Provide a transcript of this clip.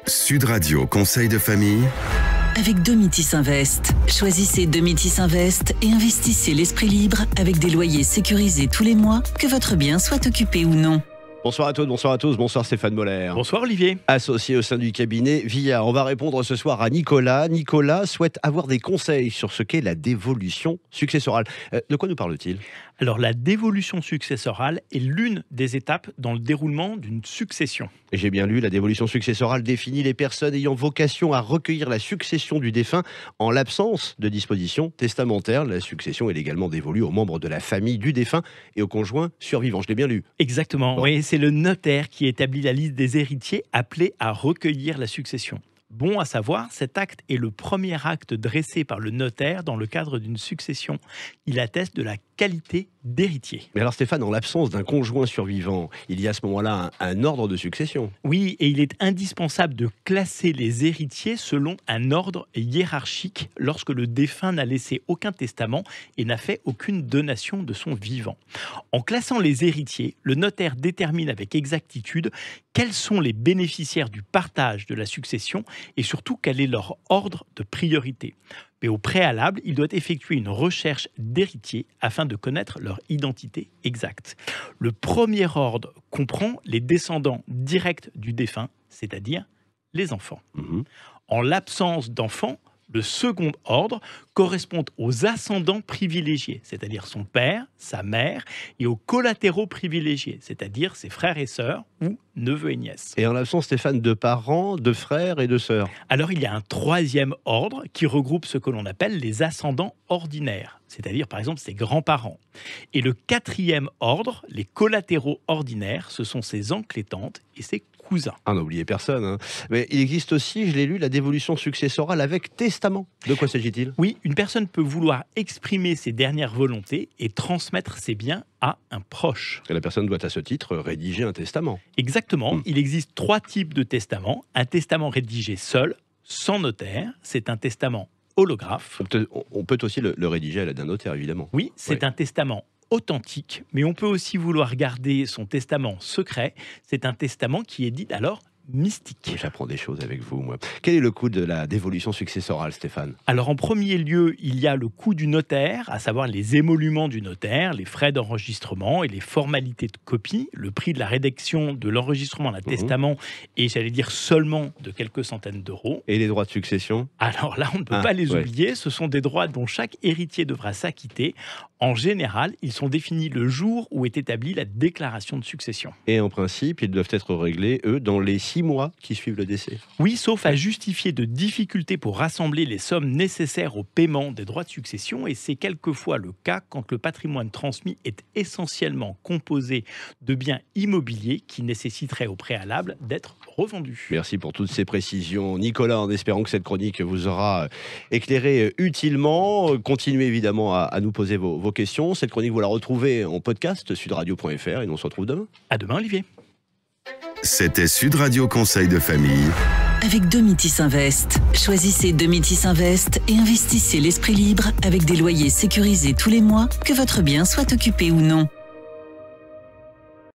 Sud Radio Conseil de famille. Avec Domitis Invest. Choisissez Domitis Invest et investissez l'esprit libre avec des loyers sécurisés tous les mois, que votre bien soit occupé ou non. Bonsoir à toutes, bonsoir à tous, bonsoir Stéphane Moller. Bonsoir Olivier. Associé au sein du cabinet Via. On va répondre ce soir à Nicolas. Nicolas souhaite avoir des conseils sur ce qu'est la dévolution successorale. De quoi nous parle-t-il ? Alors la dévolution successorale est l'une des étapes dans le déroulement d'une succession. J'ai bien lu, la dévolution successorale définit les personnes ayant vocation à recueillir la succession du défunt en l'absence de disposition testamentaire. La succession est également dévolue aux membres de la famille du défunt et aux conjoints survivants. Je l'ai bien lu. Exactement, oui, c'est le notaire qui établit la liste des héritiers appelés à recueillir la succession. Bon à savoir, cet acte est le premier acte dressé par le notaire dans le cadre d'une succession. Il atteste de la qualité d'héritier. Mais alors Stéphane, en l'absence d'un conjoint survivant, il y a à ce moment-là un ordre de succession. Oui, et il est indispensable de classer les héritiers selon un ordre hiérarchique lorsque le défunt n'a laissé aucun testament et n'a fait aucune donation de son vivant. En classant les héritiers, le notaire détermine avec exactitude quels sont les bénéficiaires du partage de la succession et surtout quel est leur ordre de priorité. Mais au préalable, il doit effectuer une recherche d'héritiers afin de connaître leur identité exacte. Le premier ordre comprend les descendants directs du défunt, c'est-à-dire les enfants. En l'absence d'enfants, le second ordre correspond aux ascendants privilégiés, c'est-à-dire son père, sa mère, et aux collatéraux privilégiés, c'est-à-dire ses frères et sœurs ou neveux et nièces. Et en l'absence, Stéphane, de parents, de frères et de sœurs. Alors il y a un troisième ordre qui regroupe ce que l'on appelle les ascendants ordinaires, c'est-à-dire par exemple ses grands-parents. Et le quatrième ordre, les collatéraux ordinaires, ce sont ses oncles et tantes et ses cousins. Ah, n'oubliez personne. Hein. Mais il existe aussi, je l'ai lu, la dévolution successorale avec testament. De quoi s'agit-il ? Oui, une personne peut vouloir exprimer ses dernières volontés et transmettre ses biens à un proche. Et la personne doit à ce titre rédiger un testament. Exactement. Il existe 3 types de testaments. Un testament rédigé seul, sans notaire. C'est un testament holographe. On peut aussi le rédiger à l'aide d'un notaire, évidemment. Oui, c'est un testament authentique, mais on peut aussi vouloir garder son testament secret. C'est un testament qui est dit alors mystique. J'apprends des choses avec vous, moi. Quel est le coût de la dévolution successorale, Stéphane ? Alors, en premier lieu, il y a le coût du notaire, à savoir les émoluments du notaire, les frais d'enregistrement et les formalités de copie. Le prix de la rédaction de l'enregistrement d'un testament est, j'allais dire, seulement de quelques centaines d'euros. Et les droits de succession ? Alors là, on ne peut pas les oublier. Ce sont des droits dont chaque héritier devra s'acquitter. En général, ils sont définis le jour où est établie la déclaration de succession. Et en principe, ils doivent être réglés, eux, dans les 6 mois qui suivent le décès. Oui, sauf à justifier de difficultés pour rassembler les sommes nécessaires au paiement des droits de succession. Et c'est quelquefois le cas quand le patrimoine transmis est essentiellement composé de biens immobiliers qui nécessiteraient au préalable d'être revendus. Merci pour toutes ces précisions, Nicolas, en espérant que cette chronique vous aura éclairé utilement. Continuez évidemment à nous poser vos questions. Cette chronique, vous la retrouvez en podcast, sudradio.fr, et nous on se retrouve demain. À demain, Olivier. C'était Sud Radio Conseil de famille. Avec Domitis Invest. Choisissez Domitis Invest et investissez l'esprit libre avec des loyers sécurisés tous les mois, que votre bien soit occupé ou non.